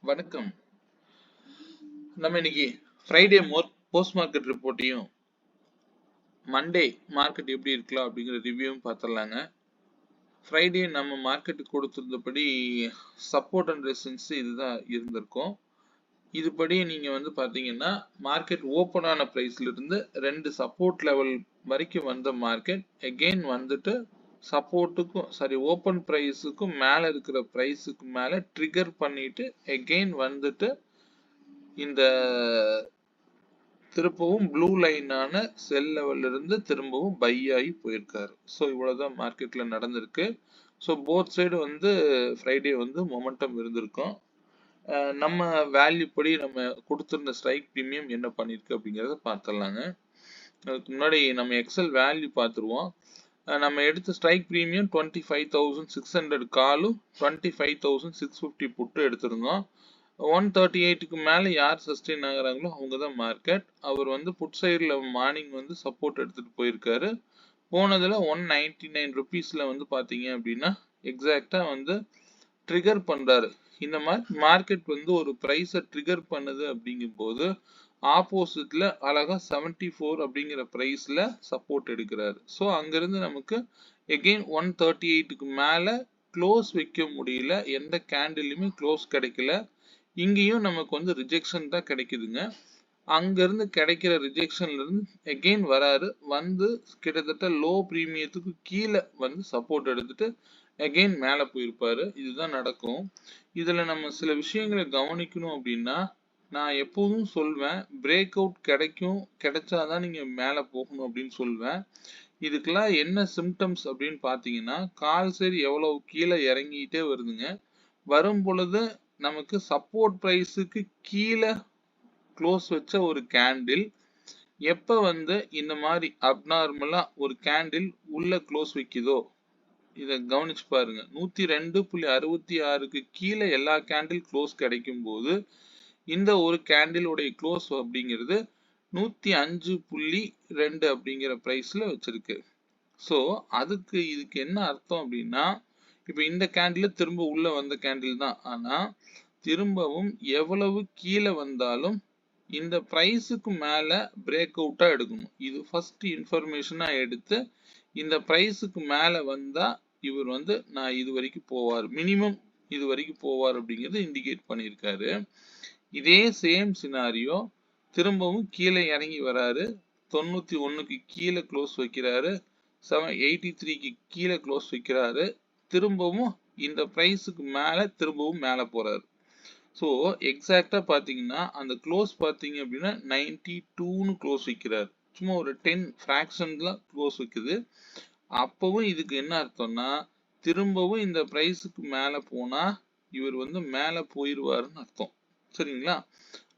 வணக்கம். நம்ம இன்னைக்கு ஃப்ரைடே போஸ்ட் மார்க்கெட் ரிப்போர்ட்டையும் மண்டே மார்க்கெட் எப்படி இருக்கலாம் அப்படிங்கிற ரிவ்யூவும் பார்த்துடலாங்க. ஃப்ரைடே நம்ம மார்க்கெட்டுக்கு கொடுத்துருந்தபடி சப்போர்ட் அண்ட் ரெசிஸ்டன்ஸ் இதுதான் இருந்திருக்கும். இதுபடி நீங்க பார்த்தீங்கன்னா மார்க்கெட் ஓப்பன் ஆன பிரைஸ்ல இருந்து 2 சப்போர்ட் லெவல் வரைக்கும் வந்த மார்க்கெட் எகெயின் வந்துட்டு சப்போர்ட்டுக்கும் ஓப்பன் பிரைஸுக்கும் மேல இருக்கிற பிரைஸுக்கு மேல ட்ரிகர் பண்ணிட்டு எகெயின் வந்துட்டு இந்த திரும்பவும் ப்ளூ லைனான செல் லெவல்ல இருந்து திரும்பவும் பை ஆகி போயிருக்காரு. ஸோ இவ்வளவுதான் மார்க்கெட்ல நடந்திருக்கு. So both side Friday momentum இருந்திருக்கும். நம்ம வேல்யூ படி நம்ம கொடுத்திருந்த ஸ்ட்ரைக் ப்ரீமியம் என்ன பண்ணிருக்கு அப்படிங்கிறத பார்த்துடலாங்க. அதுக்கு முன்னாடி நம்ம எக்ஸல் வேல்யூ பார்த்துருவோம். நம்ம எடுத்த ஸ்ட்ரைக் ப்ரீமியம் 25,600 காலும் 25,650 புட்டு எடுத்திருந்தோம். 138க்கு மேல யார் சஸ்டெயின் ஆகுறாங்களோ அவங்க தான் மார்க்கெட். அவர் புட் சைடுல மார்னிங் சப்போர்ட் எடுத்துட்டு போயிருக்காரு. போனதுல 199 ருபீஸ்ல பாத்தீங்க அப்படின்னா எக்ஸாக்டா ட்ரிகர் பண்றாரு. இந்த மாதிரி மார்க்கெட் ஒரு பிரைஸை ட்ரிகர் பண்ணுது அப்படிங்கும் போது ஆப்போசிட்ல அழகா 74 அப்படிங்கிற பிரைஸ்ல சப்போர்ட் எடுக்கிறாரு. ஸோ அங்கிருந்து நமக்கு எகெயின் 138க்கு மேல க்ளோஸ் வைக்க முடியல. எந்த கேண்டிலுமே க்ளோஸ் கிடைக்கல. இங்கேயும் நமக்கு ரிஜெக்ஷன் தான் கிடைக்குதுங்க. அங்கிருந்து கிடைக்கிற ரிஜெக்ஷன்ல இருந்து எகெயின் வராரு. கிட்டத்தட்ட லோ பிரீமியத்துக்கு கீழே சப்போர்ட் எடுத்துட்டு எகெயின் மேல போயிருப்பாரு. இதுதான் நடக்கும். இதுல நம்ம சில விஷயங்களை கவனிக்கணும் அப்படின்னா, நான் எப்போதும் சொல்வேன், பிரேக் அவுட் கிடைச்சாதான் நீங்க மேல போகணும் அப்படின்னு சொல்வேன். இதுக்கெல்லாம் என்ன சிம்டம்ஸ் அப்படின்னு பாத்தீங்கன்னா, கால் சைடு எவ்வளவு கீழே இறங்கிட்டே வருதுங்க. வரும் பொழுது நமக்கு சப்போர்ட் பிரைஸுக்கு கீழே க்ளோஸ் வச்ச ஒரு கேண்டில் எப்ப இந்த மாதிரி அப்நார்மலா ஒரு கேண்டில் உள்ள க்ளோஸ் வைக்குதோ, இதை கவனிச்சு பாருங்க. 102.66க்கு கீழே எல்லா கேண்டில் க்ளோஸ் கிடைக்கும் போது இந்த ஒரு கேண்டிலுடைய க்ளோஸ் அப்படிங்கிறது 105.2 அப்படிங்கிற பிரைஸ்ல வச்சிருக்கு. ஸோ இதுக்கு என்ன அர்த்தம் அப்படின்னா, இப்ப இந்த கேண்டில் திரும்ப உள்ள வந்த கேண்டில் தான். ஆனா திரும்பவும் எவ்வளவு கீழே வந்தாலும் இந்த பிரைஸுக்கு மேல பிரேக் அவுட்டா எடுக்கணும். இது ஃபர்ஸ்ட் இன்ஃபர்மேஷனா எடுத்து இந்த பிரைஸுக்கு மேல வந்தா இவர் நான் இது வரைக்கும் போவார், மினிமம் இது வரைக்கும் போவார் அப்படிங்கறது இண்டிகேட் பண்ணியிருக்காரு. இதே சேம் சினாரியோ திரும்பவும் கீழே இறங்கி வராரு. 91க்கு கீழே க்ளோஸ் வைக்கிறாரு. 783க்கு கீழே க்ளோஸ் வைக்கிறாரு. திரும்பவும் இந்த பிரைஸுக்கு மேல திரும்பவும் மேல போறாரு. ஸோ எக்ஸாக்டா பாத்தீங்கன்னா அந்த க்ளோஸ் பாத்தீங்க அப்படின்னா 92ன்னு க்ளோஸ் வைக்கிறாரு. சும்மா ஒரு 10 ஃபிராக்ஷன்ல க்ளோஸ் வைக்குது. அப்பவும் இதுக்கு என்ன அர்த்தம்னா, திரும்பவும் இந்த பிரைஸுக்கு மேல போனா இவர் மேல போயிருவாருன்னு அர்த்தம். சரிங்களா?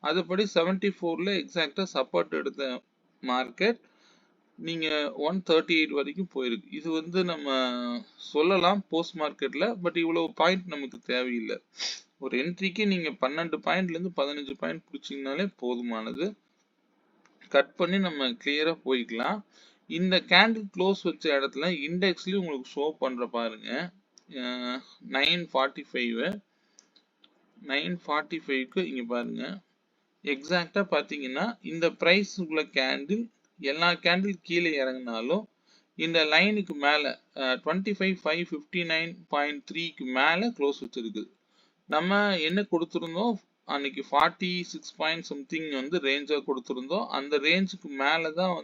அதுபடி 74ல எக்ஸாக்டா சப்போர்ட் எடுத்த மார்க்கெட் நீங்க 138 வரைக்கும் போயிருக்கு. இது நம்ம சொல்லலாம் போஸ்ட் மார்க்கெட்ல. பட் இவ்வளவு பாயிண்ட் நமக்கு தேவையில்லை. ஒரு என்ட்ரிக்கு நீங்க 12 பாயிண்ட்ல இருந்து 15 பாயிண்ட் பிடிச்சீங்கனாலே போதுமானது. கட் பண்ணி நம்ம கிளியரா போய்க்கலாம். இந்த கேண்டில் க்ளோஸ் வச்ச இடத்துல இண்டெக்ஸ்லயும் உங்களுக்கு ஷோ பண்ற பாருங்க. 945க்கு இங்க பாருங்க. எக்ஸாக்டா பாத்தீங்கன்னா இந்த பிரைஸ் உள்ள கேண்டில் எல்லா கேண்டில் கீழே இறங்கினாலும் இந்த லைனுக்கு மேல 25,559.3க்கு மேல க்ளோஸ் வச்சிருக்கு. நம்ம என்ன கொடுத்திருந்தோம் அன்னைக்கு 46 பாயிண்ட் சம்திங் ரேஞ்சா கொடுத்திருந்தோம். அந்த ரேஞ்சுக்கு மேலதான்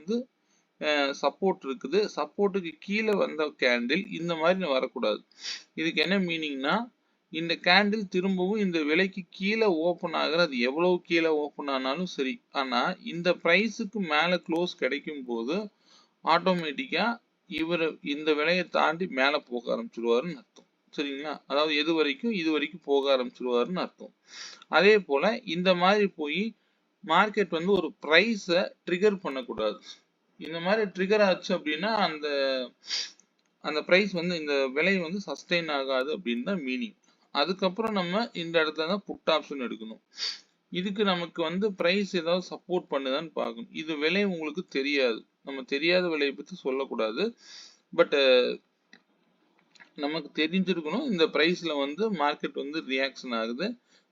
சப்போர்ட் இருக்குது. சப்போர்ட்டுக்கு கீழே வந்த கேண்டில் இந்த மாதிரி வரக்கூடாது. இதுக்கு என்ன மீனிங்னா, இந்த கேண்டில் திரும்பவும் இந்த விலைக்கு கீழே ஓபன் ஆகுறது, எவ்வளவு கீழே ஓபன் ஆனாலும் சரி, ஆனா இந்த பிரைஸுக்கு மேல க்ளோஸ் கிடைக்கும் போது ஆட்டோமேட்டிக்கா இவர் இந்த விலையை தாண்டி மேல போக ஆரம்பிச்சிருவாருன்னு அர்த்தம். சரிங்களா? அதாவது இது வரைக்கும் போக ஆரம்பிச்சிருவாருன்னு அர்த்தம். அதே போல இந்த மாதிரி போய் மார்க்கெட் ஒரு பிரைஸை ட்ரிகர் பண்ணக்கூடாது. இந்த மாதிரி ட்ரிகர் ஆச்சு அப்படின்னா அந்த பிரைஸ் இந்த விலை சஸ்டெயின் ஆகாது அப்படின்னு தான் மீனிங். அதுக்கப்புறம் நம்ம இந்த இடத்துல தான் புட் ஆப்ஷன் எடுக்கணும். இதுக்கு நமக்கு பிரைஸ் ஏதாவது சப்போர்ட் பண்ணுதான்னு பார்க்கணும். இது விலை உங்களுக்கு தெரியாது. நம்ம தெரியாத விலையை பத்தி சொல்லக்கூடாது. பட் நமக்கு தெரிஞ்சிருக்கணும் இந்த பிரைஸ்ல மார்க்கெட் ரியாக்ஷன் ஆகுது.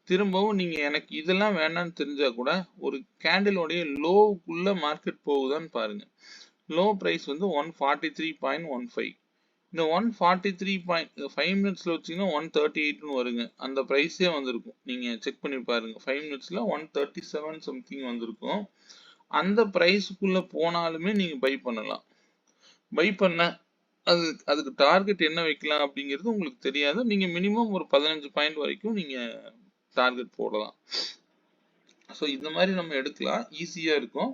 திரும்பவும் நீங்க எனக்கு இதெல்லாம் வேண்டாம்னு தெரிஞ்சா கூட ஒரு கேண்டிலோடைய லோவுக்குள்ள மார்க்கெட் போகுதான்னு பாருங்க. லோ பிரைஸ் வந்து 143.15. இந்த 143.5 மினிட்ஸ்ல வச்சீங்கன்னா 138ன்னு வருங்க. அந்த பிரைஸே வந்திருக்கும். நீங்க செக் பண்ணி பாருங்க. 5 மினிட்ஸ்ல 137 சம்திங் வந்திருக்கும். அந்த பிரைஸ்க்குள்ள போனாலுமே நீங்க பை பண்ணலாம். பை பண்ண அதுக்கு டார்கெட் என்ன வைக்கலாம் அப்படிங்கிறது உங்களுக்கு தெரியாது. நீங்க மினிமம் ஒரு 15 பாயிண்ட் வரைக்கும் நீங்க டார்கெட் போடலாம். ஸோ இந்த மாதிரி நம்ம எடுக்கலாம். ஈஸியா இருக்கும்.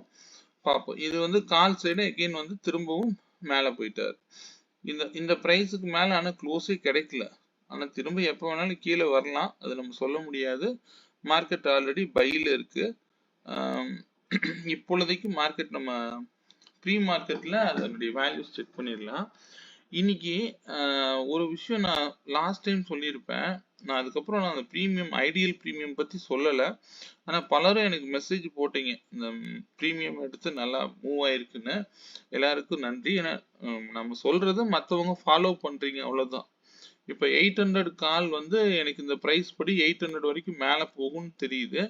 பார்ப்போம். இது வந்து கால் சைடு அகைன் வந்து திரும்பவும் மேலே போயிட்டார். இந்த பிரைஸுக்கு மேல ஆனா க்ளோஸே கிடைக்கல. ஆனா திரும்ப எப்போ வேணாலும் கீழே வரலாம். அது நம்ம சொல்ல முடியாது. மார்க்கெட் ஆல்ரெடி பைல இருக்கு. இப்பொழுதைக்கு மார்க்கெட் நம்ம ப்ரீ மார்க்கெட்ல அதனுடைய வேல்யூஸ் செக் பண்ணிடலாம். இன்னைக்கு ஒரு விஷயம் நான் லாஸ்ட் டைம் சொல்லியிருப்பேன். நான் அதுக்கப்புறம் நான் அந்த ப்ரீமியம் ஐடியல் ப்ரீமியம் பத்தி சொல்லலை. ஆனா பலரும் எனக்கு மெசேஜ் போட்டீங்க, இந்த ப்ரீமியம் எடுத்து நல்லா மூவ் ஆயிருக்குன்னு. எல்லாருக்கும் நன்றி. ஏன்னா நம்ம சொல்றது மற்றவங்க ஃபாலோ பண்றீங்க, அவ்வளவுதான். இப்போ 800 கால் வந்து எனக்கு இந்த பிரைஸ் படி 800 வரைக்கும் மேலே போகும்னு தெரியுது.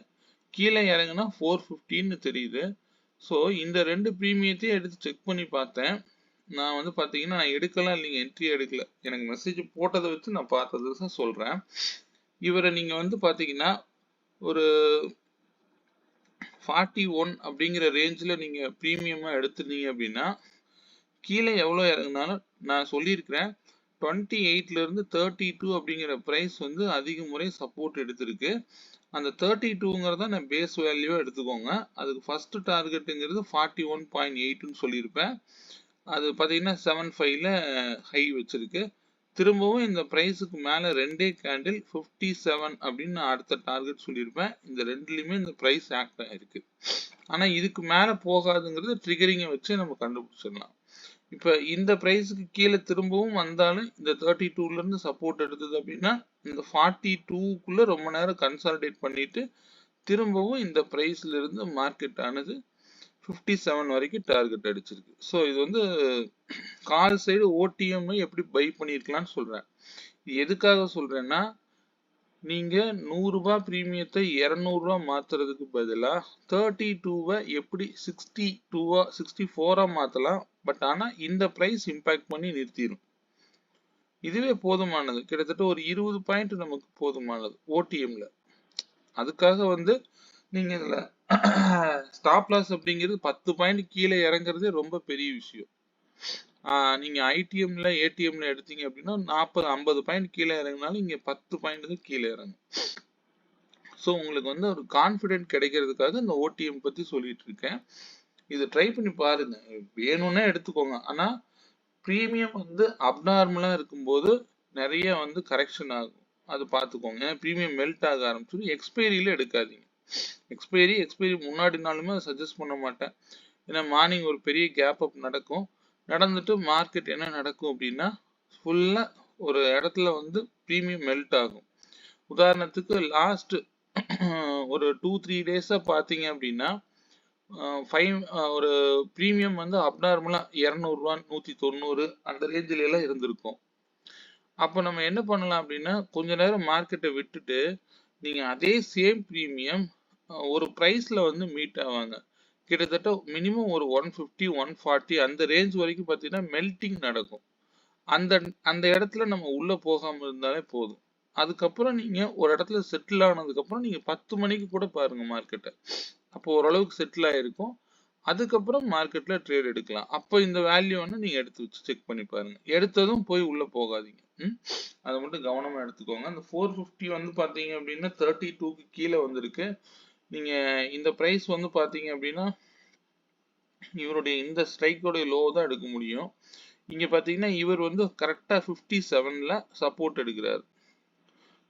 கீழே இறங்குனா 450ன்னு தெரியுது. ஸோ இந்த ரெண்டு ப்ரீமியத்தையும் எடுத்து செக் பண்ணி பார்த்தேன். நான் வந்து பார்த்தீங்கன்னா நான் எடுக்கலாம் இல்லைங்க, என்ட்ரி எடுக்கல. எனக்கு மெசேஜ் போட்டதை வச்சு நான் பார்த்தது தான் சொல்கிறேன். இவரை நீங்கள் வந்து பார்த்தீங்கன்னா ஒரு 41 அப்படிங்கிற ரேஞ்சில் நீங்கள் ப்ரீமியமாக எடுத்துருந்தீங்க அப்படின்னா கீழே எவ்வளோ இறங்குனாலும் நான் சொல்லியிருக்கிறேன் 28லேருந்து 32 அப்படிங்கிற ப்ரைஸ் வந்து அதிக முறை சப்போர்ட் எடுத்திருக்கு. அந்த 32ங்கிறத நான் பேஸ் வேல்யூ எடுத்துக்கோங்க. அதுக்கு ஃபர்ஸ்ட் டார்கெட்டுங்கிறது 41.8ன்னு சொல்லியிருப்பேன். அது பார்த்தீங்கன்னா 75ல ஹை வச்சிருக்கு. திரும்பவும் இந்த ப்ரைஸுக்கு மேலே ரெண்டே கேண்டில் 57 அப்படின்னு நான் அடுத்த டார்கெட் சொல்லியிருப்பேன். இந்த ரெண்டுலையுமே இந்த ப்ரைஸ் ஆக்ட் ஆயிருக்கு. ஆனால் இதுக்கு மேலே போகாதுங்கிறது ட்ரிகரிங்கை வச்சு நம்ம கண்டுபிடிச்சிடலாம். இப்போ இந்த ப்ரைஸுக்கு கீழே திரும்பவும் வந்தாலும் இந்த 32லேருந்து சப்போர்ட் எடுத்தது அப்படின்னா இந்த 42க்குள்ள ரொம்ப நேரம் கன்சாலிடேட் பண்ணிட்டு திரும்பவும் இந்த ப்ரைஸ்ல இருந்து மார்க்கெட் ஆனது 57 வரைக்கும் டார்கெட் அடிச்சிருக்கு. ஸோ இது வந்து கால் சைடு ஓடிஎம் எப்படி பை பண்ணியிருக்கலாம்னு சொல்றேன். எதுக்காக சொல்றேன்னா நீங்க 100 ரூபாய் பிரீமியத்தை 200 ரூபாய் மாத்துறதுக்கு பதிலா 32வை எப்படி 64 மாத்தலாம். பட் ஆனா இந்த பிரைஸ் இம்பாக்ட் பண்ணி நிறுத்திடும். இதுவே போதுமானது. கிட்டத்தட்ட ஒரு 20 பாயிண்ட் நமக்கு போதுமானது ஓடிஎம்ல. அதுக்காக வந்து நீங்க இதுல ஸ்டாப் லாஸ் அப்படிங்கிறது 10 பாயிண்ட் கீழே இறங்குறதே ரொம்ப பெரிய விஷயம். நீங்க ஐடிஎம்ல ஏடிஎம்ல எடுத்தீங்க அப்படின்னா 40-50 பாயிண்ட் கீழே இறங்கினாலும் இங்க 10 பாயிண்ட் தான் கீழே இறங்கும். ஸோ உங்களுக்கு வந்து ஒரு கான்ஃபிடென்ட் கிடைக்கிறதுக்காக இந்த ஓடிஎம் பத்தி சொல்லிட்டு இருக்கேன். இதை ட்ரை பண்ணி பாருங்க. வேணும்னா எடுத்துக்கோங்க. ஆனா ப்ரீமியம் வந்து அப்நார்மலா இருக்கும்போது நிறைய வந்து கரெக்ஷன் ஆகும். அது பார்த்துக்கோங்க. ப்ரீமியம் மெல்ட் ஆக ஆரம்பிச்சிடும். எக்ஸ்பைரியில எடுக்காதீங்க. எக்ஸ்பைரி முன்னாடி நாளுமே அதை சஜஸ்ட் பண்ண மாட்டேன். ஏன்னா மார்னிங் ஒரு பெரிய கேப் அப் நடக்கும். நடந்துட்டு மார்க்கெட் என்ன நடக்கும் அப்படின்னா ஃபுல்லா ஒரு இடத்துல வந்து ப்ரீமியம் மெல்ட் ஆகும். உதாரணத்துக்கு லாஸ்ட் ஒரு 2-3 டேஸா பார்த்தீங்க அப்படின்னா ஒரு ப்ரீமியம் வந்து அப்நார்மலா 200 ரூபா 190 அந்த ரேஞ்சில எல்லாம் இருந்திருக்கும். அப்போ நம்ம என்ன பண்ணலாம் அப்படின்னா கொஞ்ச நேரம் மார்க்கெட்டை விட்டுட்டு நீங்க அதே சேம் ப்ரீமியம் ஒரு பிரைஸ்ல வந்து மீட் ஆவாங்க. கிட்டத்தட்ட மினிமம் ஒரு 150-140 அந்த ரேஞ்ச் வரைக்கும் பார்த்தீங்கன்னா மெல்டிங் நடக்கும். அந்த அந்த இடத்துல நம்ம உள்ள போகாம இருந்தாலே போதும். அதுக்கப்புறம் நீங்க ஒரு இடத்துல செட்டில் ஆனதுக்கு அப்புறம் நீங்க 10 மணிக்கு கூட பாருங்க மார்க்கெட்டை. அப்போ ஓரளவுக்கு செட்டில் ஆயிருக்கும். அதுக்கப்புறம் மார்க்கெட்ல ட்ரேட் எடுக்கலாம். அப்போ இந்த வேல்யூ வந்து நீங்க எடுத்து வச்சு செக் பண்ணி பாருங்க. எடுத்ததும் போய் உள்ள போகாதீங்க. அதை மட்டும் கவனமா எடுத்துக்கோங்க. அந்த 450 வந்து பாத்தீங்க அப்படின்னா 32க்கு கீழே வந்திருக்கு. நீங்க இந்த பிரைஸ் வந்து பாத்தீங்க அப்படின்னா இவருடைய இந்த ஸ்ட்ரைக்கோடைய லோ தான் எடுக்க முடியும். இங்க பாத்தீங்கன்னா இவர் வந்து கரெக்டா 57ல சப்போர்ட் எடுக்கிறாரு.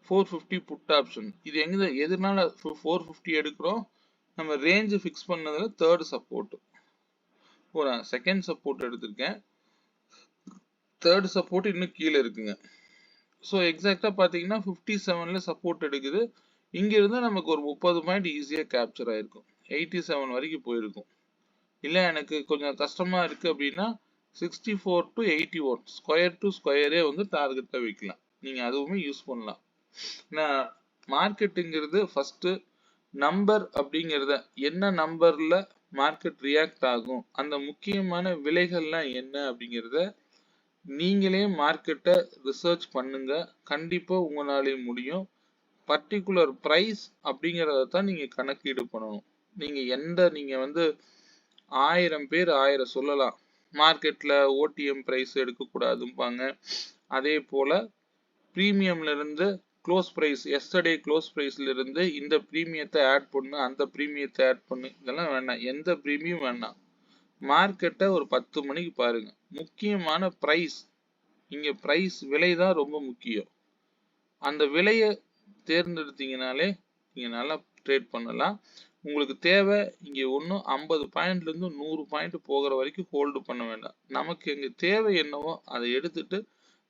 450 புட் ஆப்ஷன். இது எதனால 450 எடுக்கிறோம்? நம்ம ரேஞ்ச் ஃபிக்ஸ் பண்ணதுல தேர்ட் சப்போர்ட். ஒரு செகண்ட் சப்போர்ட் எடுத்திருக்கேன். தேர்ட் சப்போர்ட் இன்னும் கீழே இருக்குங்க. ஸோ எக்ஸாக்டா பாத்தீங்கன்னா 57ல சப்போர்ட் எடுக்குது. இங்க இருந்தா நமக்கு ஒரு 30 பாயிண்ட் ஈஸியா கேப்சர் ஆயிருக்கும். 87 வரைக்கும் போயிருக்கும். இல்ல எனக்கு கொஞ்சம் கஷ்டமா இருக்கு அப்படின்னா 64 to 81 ஸ்கொயர் டு ஸ்கொயரே வந்து டார்கெட்டா வைக்கலாம். நீங்க அதுவுமே யூஸ் பண்ணலாம். ஏன்னா மார்க்கெட்டுங்கிறது ஃபர்ஸ்ட் நம்பர் அப்படிங்கிறத என்ன நம்பர்ல மார்க்கெட் ரியாக்ட் ஆகும், அந்த முக்கியமான விலைகள்லாம் என்ன அப்படிங்கிறத நீங்களே மார்க்கெட்டை ரிசர்ச் பண்ணுங்க. கண்டிப்பா உங்களாலே முடியும். பர்டிகுலர் பிரைஸ் அப்படிங்கிறத தான் நீங்க கணக்கீடு பண்ணணும். நீங்க வந்து 1000 பேர் 1000 சொல்லலாம். மார்க்கெட்ல ஓடிஎம் பிரைஸ் எடுக்கக்கூடாதும்பாங்க. அதே போல பிரீமியம்ல இருந்து க்ளோஸ் பிரைஸ், எஸ்டர்டே க்ளோஸ் பிரைஸ்ல இருந்து இந்த பிரீமியத்தை ஆட் பண்ணு, அந்த பிரீமியத்தை ஆட் பண்ணு, இதெல்லாம் வேண்டாம். எந்த பிரீமியம் வேண்டாம். மார்க்கெட்டை ஒரு 10 மணிக்கு பாருங்க. முக்கியமான பிரைஸ், இங்க பிரைஸ் விலை தான் ரொம்ப முக்கியம். அந்த விலையை தேர்ந்தெடுத்தீங்கனாலே நீங்க நல்லா ட்ரேட் பண்ணலாம். உங்களுக்கு தேவை இங்க ஒன்றும் 50 பாயிண்ட்ல இருந்து 100 பாயிண்ட் போகிற வரைக்கும் ஹோல்டு பண்ண வேண்டாம். நமக்கு இங்க தேவை என்னவோ அதை எடுத்துட்டு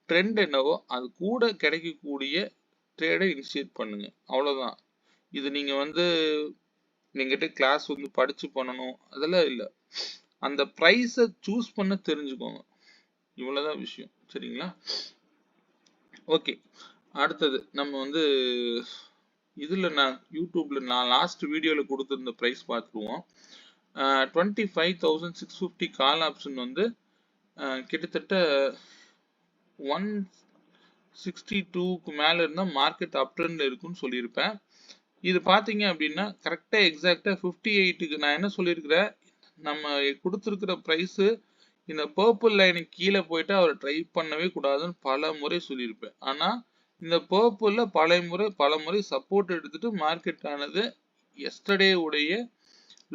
ட்ரெண்ட் என்னவோ அது கூட கிடைக்கக்கூடிய ட்ரேடை இனிஷியேட் பண்ணுங்க. அவ்வளவுதான். இது நீங்க வந்து எங்கிட்ட கிளாஸ் வந்து படிச்சு பண்ணணும் அதெல்லாம் இல்லை. அந்த ப்ரைஸை சூஸ் பண்ண தெரிஞ்சுக்கோங்க. இவ்வளவுதான் விஷயம். சரிங்களா? ஓகே, அடுத்தது நம்ம வந்து இதுல நான் யூடியூப்ல நான் லாஸ்ட் வீடியோல கொடுத்திருந்த பிரைஸ் பார்த்துருவோம். 25,650 கால் ஆப்ஷன் வந்து கிட்டத்தட்ட 162க்கு மேல இருந்தா மார்க்கெட் அப் ட்ரெண்ட்ல இருக்குன்னு சொல்லியிருப்பேன். இது பாத்தீங்க அப்படின்னா கரெக்டா எக்ஸாக்டா 58க்கு நான் என்ன சொல்லியிருக்கிறேன், நம்ம கொடுத்துருக்கிற பிரைஸ் இந்த பர்பிள் லைனுக்கு கீழே போயிட்டு அவர் ட்ரை பண்ணவே கூடாதுன்னு பல முறை சொல்லியிருப்பேன். ஆனா இந்த பர்பிள்ல பல முறை சப்போர்ட் எடுத்துட்டு மார்க்கெட் ஆனது எஸ்டர்டே உடைய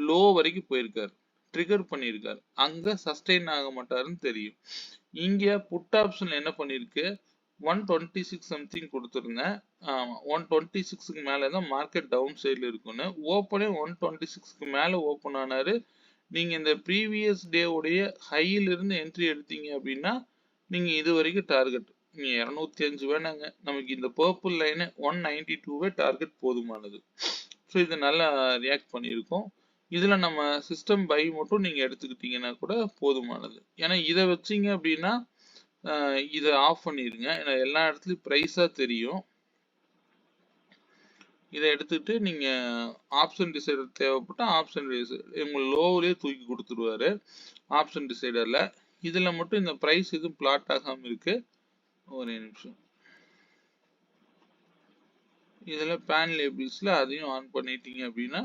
லோ வரைக்கும் போயிருக்காரு, ட்ரிகர் பண்ணியிருக்காரு. அங்க சஸ்டெயின் ஆக மாட்டாருன்னு தெரியும். இங்க புட் ஆப்ஷன் என்ன பண்ணிருக்கு, 126 சம்திங் கொடுத்துருந்தேன். 126க்கு மேல தான் மார்க்கெட் டவுன் சைட்ல இருக்குன்னு. ஓப்பனே 126க்கு மேல ஓப்பன் ஆனாரு. நீங்க இந்த ப்ரீவியஸ் டே உடைய ஹையில இருந்து என்ட்ரி எடுத்தீங்க அப்படின்னா நீங்க இது வரைக்கும் டார்கெட் நீங்க 205 வேணாங்க, நமக்கு இந்த பர்பிள் லைன் 192வே டார்கெட் போதுமானது. ஸோ இது நல்லா ரியாக்ட் பண்ணியிருக்கோம். இதுல நம்ம சிஸ்டம் பை மட்டும் நீங்க எடுத்துக்கிட்டீங்கன்னா கூட போதுமானது. ஏன்னா இதை வச்சீங்க அப்படின்னா இதை ஆஃப் பண்ணிருங்க. ஏன்னா எல்லா இடத்துலயும் பிரைஸா தெரியும். இதை எடுத்துட்டு நீங்க ஆப்ஷன் டிசைடர் தேவைப்பட்டா ஆப்ஷன் டிசைடர் உங்க லோவிலேயே தூக்கி கொடுத்துருவாரு ஆப்ஷன் டிசைடர்ல. இதுல மட்டும் இந்த பிரைஸ் எதுவும் பிளாட் ஆகாம இருக்கு. ஒரு நிமிஷம். இதுல பேன் லேபிள்ஸ்ல அதையும் ஆன் பண்ணிட்டீங்க அப்படின்னா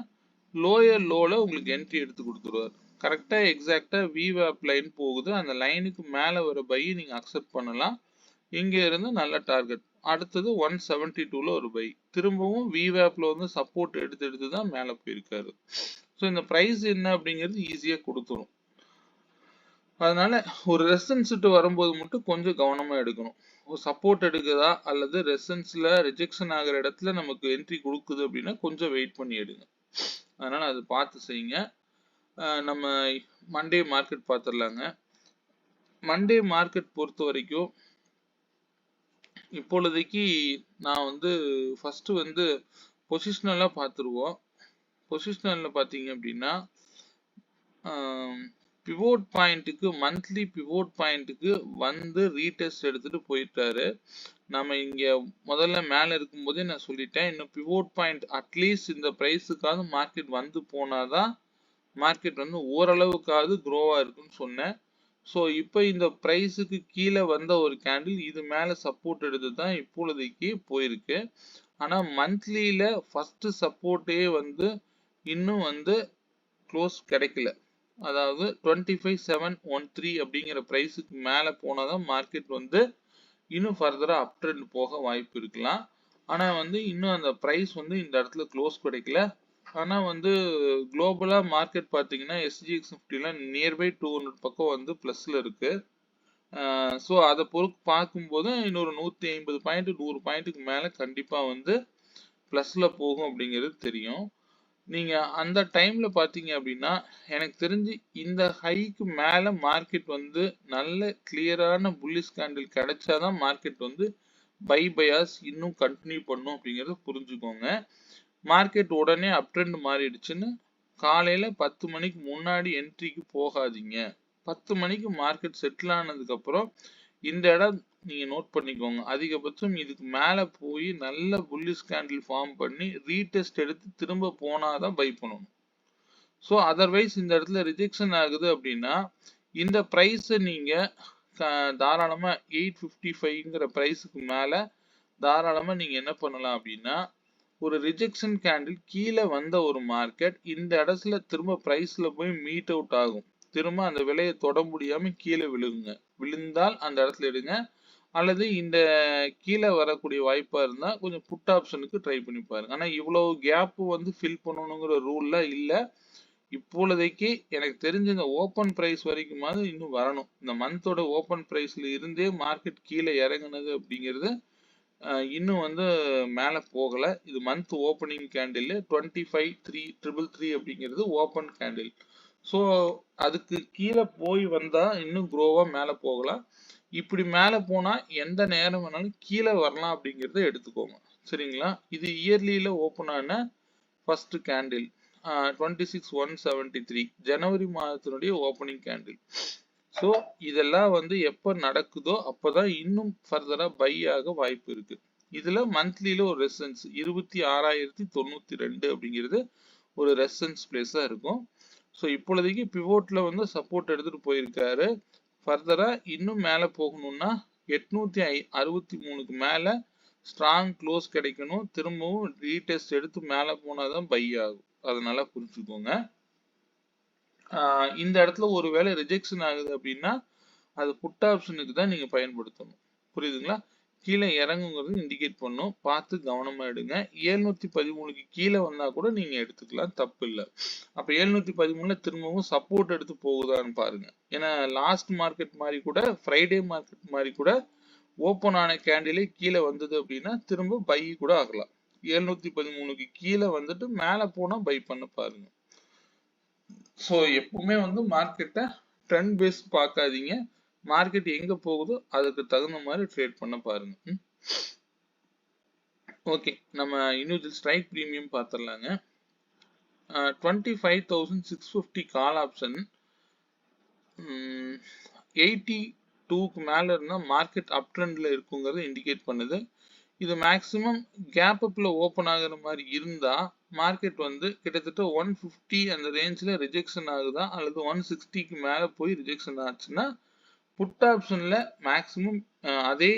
லோயர் லோல உங்களுக்கு என்ட்ரி எடுத்து கொடுத்துருவாரு. கரெக்டா எக்ஸாக்டா விவேப் லைன் போகுது, அந்த லைனுக்கு மேல வர பை நீங்க அக்செப்ட் பண்ணலாம். இங்க இருந்து நல்ல டார்கெட். அடுத்தது 172ல ஒரு பை. திரும்பவும் விவேப்ல வந்து சப்போர்ட் எடுத்து தான் மேல போயிருக்காரு. ஸோ இந்த பிரைஸ் என்ன அப்படிங்கிறது ஈஸியா கொடுத்துரும். அதனால ஒரு ரெசன்ஸ்ட்டு வரும்போது மட்டும் கொஞ்சம் கவனமா எடுக்கணும். ஒரு சப்போர்ட் எடுக்குதா அல்லது ரெசன்ஸ்ல ரிஜெக்ஷன் ஆகிற இடத்துல நமக்கு என்ட்ரி கொடுக்குது அப்படின்னா கொஞ்சம் வெயிட் பண்ணி எடுங்க. அதனால அது பார்த்து செய்யுங்க. நம்ம மண்டே மார்க்கெட் பார்த்துடலாங்க. மண்டே மார்க்கெட் பொறுத்த வரைக்கும் இப்பொழுதைக்கு நான் வந்து ஃபர்ஸ்ட் வந்து பொசிஷனலா பார்த்துருவோம். பொசிஷனல்ல பார்த்தீங்க அப்படின்னா பிவோட் பாயிண்ட்டுக்கு மந்த்லி பிவோட் பாயிண்ட்டுக்கு வந்து ரீடெஸ்ட் எடுத்துட்டு போயிட்டாரு. நம்ம இங்க முதல்ல மேல இருக்கும்போதே நான் சொல்லிட்டேன், இன்னும் பிவோட் பாயிண்ட் அட்லீஸ்ட் இந்த பிரைஸுக்காவது மார்க்கெட் வந்து போனாதான் மார்க்கெட் வந்து ஓரளவுக்காவது க்ரோவா இருக்குன்னு சொன்னேன். ஸோ இப்போ இந்த ப்ரைஸுக்கு கீழே வந்த ஒரு கேண்டில் இது மேலே சப்போர்ட் எடுத்து தான் இப்பொழுதைக்கு போயிருக்கு. ஆனால் மந்த்லியில் ஃபர்ஸ்ட் சப்போர்ட்டே வந்து இன்னும் வந்து க்ளோஸ் கிடைக்கல. அதாவது 25,713 அப்படிங்கிற ப்ரைஸுக்கு மேலே போனால் தான் மார்க்கெட் வந்து இன்னும் ஃபர்தராக அப் ட்ரெண்ட் போக வாய்ப்பு இருக்கலாம். ஆனால் வந்து இன்னும் அந்த ப்ரைஸ் வந்து இந்த இடத்துல க்ளோஸ் கிடைக்கல. ஆனால் வந்து குளோபலாக மார்க்கெட் பார்த்தீங்கன்னா எஸ்ஜிஎக்ஸ் நிஃப்டிலாம் நியர்பை 200 பக்கம் வந்து ப்ளஸில் இருக்கு. ஸோ அதை பொறுத்து பார்க்கும்போது இன்னொரு 150 பாயிண்ட் 100 பாயிண்ட்டுக்கு மேலே கண்டிப்பாக வந்து ப்ளஸில் போகும் அப்படிங்கிறது தெரியும். நீங்கள் அந்த டைமில் பார்த்தீங்க அப்படின்னா எனக்கு தெரிஞ்சு இந்த ஹைக்கு மேலே மார்க்கெட் வந்து நல்ல கிளியரான புல்லிஷ் கேண்டில் கிடைச்சாதான் மார்க்கெட் வந்து பை பயாஸ் இன்னும் கண்டினியூ பண்ணும் அப்படிங்கிறத புரிஞ்சுக்கோங்க. மார்க்கெட் உடனே அப் ட்ரெண்ட் மாறிடுச்சுன்னு காலையில 10 மணிக்கு முன்னாடி என்ட்ரிக்கு போகாதீங்க. 10 மணிக்கு மார்க்கெட் செட்டில் ஆனதுக்கு அப்புறம் இந்த இடம் நீங்க நோட் பண்ணிக்கோங்க. அதிகபட்சம் இதுக்கு மேல போய் நல்ல புல்லிஷ் கேண்டில் ஃபார்ம் பண்ணி ரீடெஸ்ட் எடுத்து திரும்ப போனாதான் பை பண்ணணும். ஸோ அதர்வைஸ் இந்த இடத்துல ரிஜெக்ஷன் ஆகுது அப்படின்னா இந்த ப்ரைஸை நீங்க தாராளமா 855ங்கிற ப்ரைஸுக்கு மேல தாராளமா நீங்க என்ன பண்ணலாம் அப்படின்னா ஒரு ரிஜெக்ஷன் கேண்டில் கீழே வந்த ஒரு மார்க்கெட் இந்த இடத்துல திரும்ப பிரைஸ்ல போய் மீட் அவுட் ஆகும். திரும்ப அந்த விலையை தொட முடியாம கீழே விழுகுங்க. விழுந்தால் அந்த இடத்துல எடுங்க. அல்லது இந்த கீழே வரக்கூடிய வாய்ப்பா இருந்தா கொஞ்சம் புட் ஆப்ஷனுக்கு ட்ரை பண்ணி பாருங்க. ஆனா இவ்வளவு கேப் வந்து ஃபில் பண்ணணுங்கிற ரூல்ல இல்ல. இப்பொழுதைக்கு எனக்கு தெரிஞ்ச இந்த ஓப்பன் பிரைஸ் வரைக்குமாவது இன்னும் வரணும். இந்த மந்தோட ஓப்பன் பிரைஸ்ல இருந்தே மார்க்கெட் கீழே இறங்குனது அப்படிங்கிறது இன்னும் வந்து மேல போகல. இது மந்த் ஓப்பனிங் கேண்டில் 25,333 அப்படிங்கிறது ஓப்பன் கேண்டில். ஸோ அதுக்கு கீழே போய் வந்தா இன்னும் குரோவா மேல போகலாம். இப்படி மேல போனா எந்த நேரம் வேணாலும் கீழே வரலாம் அப்படிங்கிறத எடுத்துக்கோங்க. சரிங்களா? இது இயர்லியில ஓப்பன் ஆன ஃபர்ஸ்ட் கேண்டில் 26,173 ஜனவரி மாதத்தினுடைய ஓப்பனிங் கேண்டில். ஸோ இதெல்லாம் வந்து எப்போ நடக்குதோ அப்போதான் இன்னும் ஃபர்தரா பை ஆக வாய்ப்பு இருக்கு. இதுல மந்த்லியில ஒரு ரெசன்ஸ் 26,092 அப்படிங்கிறது ஒரு ரெசன்ஸ் பிளேஸா இருக்கும். ஸோ இப்பொழுதைக்கு பிவோட்ல வந்து சப்போர்ட் எடுத்துட்டு போயிருக்காரு. ஃபர்தரா இன்னும் மேல போகணும்னா 863க்கு மேல ஸ்ட்ராங் க்ளோஸ் கிடைக்கணும். திரும்பவும் ரீடெஸ்ட் எடுத்து மேல போனாதான் பை ஆகும். அதனால புரிஞ்சுக்கோங்க. இந்த இடத்துல ஒருவேளை ரிஜெக்ஷன் ஆகுது அப்படின்னா அது புட் ஆப்ஷனுக்கு தான் நீங்க பயன்படுத்தணும். புரியுதுங்களா? கீழே இறங்குங்கிறது இண்டிகேட் பண்ணும். பார்த்து கவனமா எடுங்க. 713க்கு கீழே வந்தா கூட நீங்க எடுத்துக்கலாம், தப்பு இல்லை. அப்ப 713ல திரும்பவும் சப்போர்ட் எடுத்து போகுதான்னு பாருங்க. ஏன்னா லாஸ்ட் மார்க்கெட் மாதிரி கூட ஃப்ரைடே மார்க்கெட் மாதிரி கூட ஓப்பன் ஆன கேண்டிலே கீழே வந்தது அப்படின்னா திரும்ப பை கூட ஆகலாம். 713க்கு கீழே வந்துட்டு மேல போனா பை பண்ண பாருங்க. ஸோ எப்பவுமே வந்து மார்க்கெட்டை ட்ரெண்ட் பேஸ் பார்க்காதீங்க. மார்க்கெட் எங்க போகுதோ அதுக்கு தகுந்த மாதிரி ட்ரேட் பண்ண பாருங்க. ஓகே, நம்ம இண்டிவிஜுவல் ஸ்ட்ரைக் பிரீமியம் பார்த்துடலாங்க. 25,650 கால் ஆப்ஷன் 82க்கு மேல இருந்தா மார்க்கெட் அப் ட்ரெண்ட்ல இருக்குங்கிறத இண்டிகேட் பண்ணுது. இது மேக்சிமம் கேப் அப்ல ஓப்பன் ஆகுற மாதிரி இருந்தா மார்க்கெட் வந்து கிட்டத்தட்ட 150 அந்த ரேஞ்சில் ரிஜெக்ஷன் ஆகுதா அல்லது 160க்கு மேல போய் ரிஜெக்ஷன் ஆச்சுன்னா புட் ஆப்ஷன்ல மேக்சிமம் அதே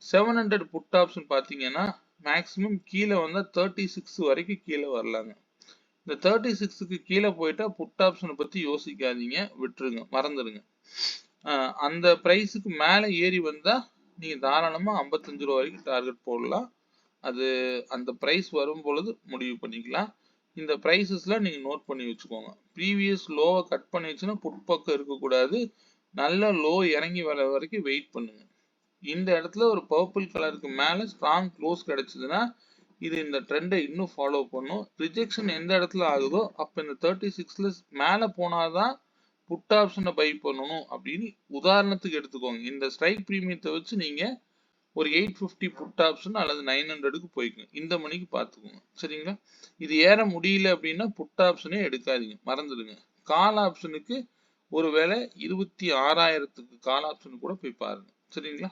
700 புட் ஆப்ஷன் பார்த்தீங்கன்னா மேக்சிமம் கீழே வந்தா 36 வரைக்கும் கீழே வரலாங்க. இந்த 36க்கு கீழே போயிட்டா புட் ஆப்ஷனை பத்தி யோசிக்காதீங்க, விட்டுருங்க, மறந்துடுங்க. அந்த பிரைஸுக்கு மேல ஏறி வந்தா நீங்க தாராளமா 55 ரூபா வரைக்கும் டார்கெட் போடலாம். அது அந்த பிரைஸ் வரும் பொழுது முடிவு பண்ணிக்கலாம். இந்த பிரைசஸ்லாம் நீங்க நோட் பண்ணி வச்சுக்கோங்க. ப்ரீவியஸ் லோவை கட் பண்ணிச்சுன்னா புட் பக்கம் இருக்கக்கூடாது. நல்ல லோ இறங்கி வர வரைக்கும் வெயிட் பண்ணுங்க. இந்த இடத்துல ஒரு பர்பிள் கலருக்கு மேல ஸ்ட்ராங் க்ளோஸ் கிடைச்சதுன்னா இது இந்த ட்ரெண்டை இன்னும் ஃபாலோ பண்ணும். ரிஜெக்ஷன் எந்த இடத்துல ஆகுதோ அப்ப இந்த 36ல மேல போனாதான் புட் ஆப்ஷனை பை பண்ணணும் அப்படின்னு உதாரணத்துக்கு எடுத்துக்கோங்க. இந்த ஸ்ட்ரைக் பிரீமியத்தை வச்சு நீங்க ஒரு 850 புட் ஆப்ஷன் அல்லது 900க்கு போய்க்குங்க. இந்த மணிக்கு பார்த்துக்கோங்க. சரிங்களா? இது ஏற முடியல அப்படின்னா புட் ஆப்ஷனே எடுக்காதீங்க, மறந்துடுங்க. கால் ஆப்ஷனுக்கு ஒருவேளை 26,000க்கு கால் ஆப்ஷன் கூட போய் பாருங்க. சரிங்களா?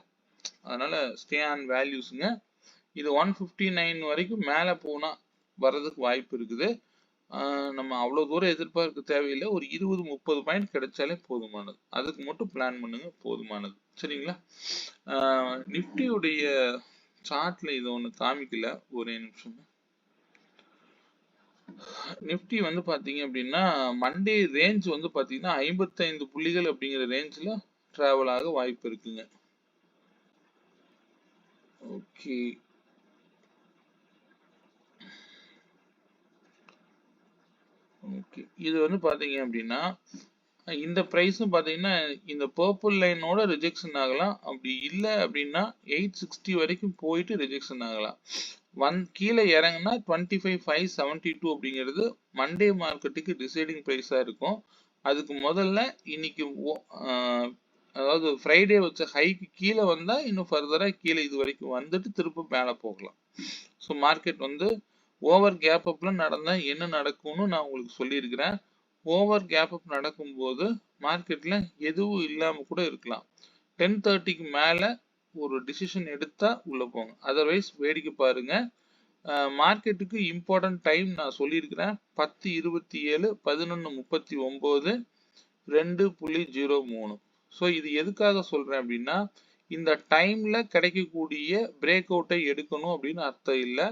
அதனால ஸ்டே ஆன் வேல்யூஸ்ங்க. இது 159 வரைக்கும் மேல போனா வர்றதுக்கு வாய்ப்பு இருக்குது. நம்ம அவ்வளவு தூரம் எதிர்பார்க்க தேவையில்லை. ஒரு 20-30 பாயிண்ட் கிடைச்சாலே போதுமானது. அதுக்கு மட்டும் பிளான் பண்ணுங்க, போதுமானது. சரிங்களா? நிப்டியுடைய சார்ட்ல இது ஒண்ணு காமிக்கல, ஒரே நிமிஷம். நிப்டி வந்து பாத்தீங்க அப்படின்னா மண்டே ரேஞ்ச் வந்து பாத்தீங்கன்னா 55 புள்ளிகள் அப்படிங்கிற ரேஞ்ச்ல டிராவல் ஆக வாய்ப்பு இருக்குங்க. ஓகே, ஓகே, இது வந்து பாத்தீங்க அப்படின்னா இந்த பிரைஸும் பாத்தீங்கன்னா இந்த பர்பிள் லைனோட ரிஜெக்ஷன் ஆகலாம். அப்படி இல்லை அப்படின்னா 860 வரைக்கும் போயிட்டு ரிஜெக்ஷன் ஆகலாம். கீழே இறங்குனா 25,572 அப்படிங்கிறது மண்டே மார்க்கெட்டுக்கு டிசைடிங் பிரைஸா இருக்கும். அதுக்கு முதல்ல இன்னைக்கு அதாவது ஃப்ரைடே வச்ச ஹைக்கு கீழே வந்தா இன்னும் ஃபர்தரா கீழே இது வரைக்கும் வந்துட்டு திரும்ப மேலே போகலாம். ஸோ மார்க்கெட் வந்து ஓவர் கேப் அப்ல நடந்தா என்ன நடக்கும்னு நான் உங்களுக்கு சொல்லியிருக்கிறேன். ஓவர் கேப் அப் நடக்கும்போது மார்க்கெட்ல எதுவும் இல்லாம கூட இருக்கலாம். 10:30க்கு மேல ஒரு டிசிஷன் எடுத்தா உள்ள போங்க. அதர்வைஸ் வேடிக்கை பாருங்க. மார்க்கெட்டுக்கு இம்பார்ட்டன்ட் டைம் நான் சொல்லியிருக்கிறேன். 10:27, 11:39, 2.03. ஸோ இது எதுக்காக சொல்றேன் அப்படின்னா, இந்த டைம்ல கிடைக்கக்கூடிய பிரேக் அவுட்டை எடுக்கணும் அப்படின்னு அர்த்தம் இல்லை.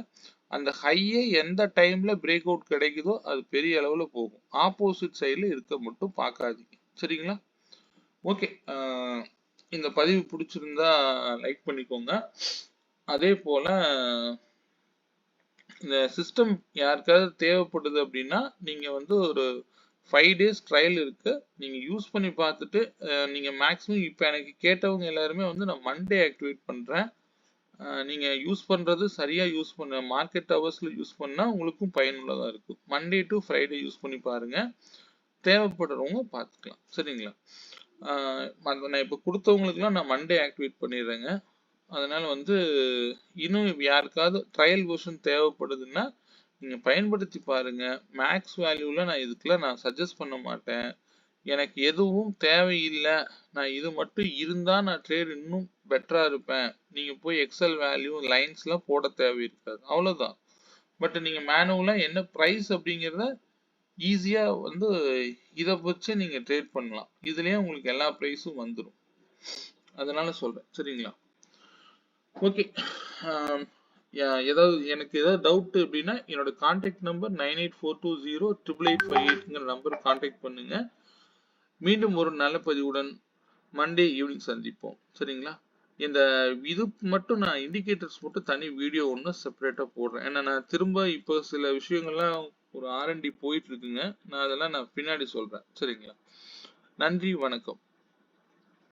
அந்த ஹையை எந்த டைம்ல பிரேக் அவுட் கிடைக்குதோ அது பெரிய அளவுல போகும். ஆப்போசிட் சைடுல இருக்க மட்டும் பார்க்காதீங்க. சரிங்களா? ஓகே. இந்த பதிவு பிடிச்சிருந்தா லைக் பண்ணிக்கோங்க. அதே போல இந்த சிஸ்டம் யாருக்காவது தேவைப்படுது அப்படின்னா நீங்க வந்து ஒரு 5 days ட்ரையல் இருக்கு. நீங்க யூஸ் பண்ணி பார்த்துட்டு நீங்க மேக்ஸிமம் இப்போ எனக்கு கேட்டவங்க எல்லாருமே வந்து நான் மண்டே ஆக்டிவேட் பண்றேன். நீங்க யூஸ் பண்றது சரியா யூஸ் பண்ண மார்க்கெட் ஹவர்ஸ்ல யூஸ் பண்ணா உங்களுக்கும் பயனுள்ளதா இருக்கும். மண்டே டு ஃப்ரைடே யூஸ் பண்ணி பாருங்க. தேவைப்படுறவங்க பார்த்துக்கலாம். சரிங்களா? நான் இப்போ கொடுத்தவங்களுக்குலாம் நான் மண்டே ஆக்டிவேட் பண்ணிடுறேங்க. அதனால வந்து இன்னும் யாருக்காவது ட்ரையல் வெர்ஷன் தேவைப்படுதுன்னா நீங்க பயன்படுத்தி பாருங்க. மேக்ஸ் வேல்யூல நான் இதுக்கெல்லாம் நான் சஜஸ்ட் பண்ண மாட்டேன். எனக்கு எதுவும் தேவையில்லை, நான் இது மட்டும் இருந்தா நான் ட்ரேட் இன்னும் பெட்டரா இருப்பேன், நீங்க போய் எக்ஸல் வேல்யூ லைன்ஸ்லாம் போட தேவை இருக்காது. அவ்வளவுதான். பட் நீங்க மேனுவலா என்ன பிரைஸ் அப்படிங்கிறத ஈஸியா வந்து இதை வச்சு நீங்க ட்ரேட் பண்ணலாம். இதுலயே உங்களுக்கு எல்லா பிரைஸும் வந்துடும். அதனால சொல்றேன். சரிங்களா? ஓகே. எனக்கு ஏதாவது டவுட் அப்படின்னா என்னோட கான்டாக்ட் நம்பர் 9842088858ங்கிற நம்பர் கான்டாக்ட் பண்ணுங்க. மீண்டும் ஒரு நல்ல பதிவுடன் மண்டே ஈவினிங் சந்திப்போம். சரிங்களா? இந்த இது மட்டும் நான் இண்டிகேட்டர்ஸ் மட்டும் தனி வீடியோ ஒன்று செப்பரேட்டா போடுறேன். ஏன்னா நான் திரும்ப இப்போ சில விஷயங்கள்லாம் ஒரு R&D போயிட்டு இருக்குங்க. நான் அதெல்லாம் பின்னாடி சொல்றேன். சரிங்களா? நன்றி, வணக்கம்.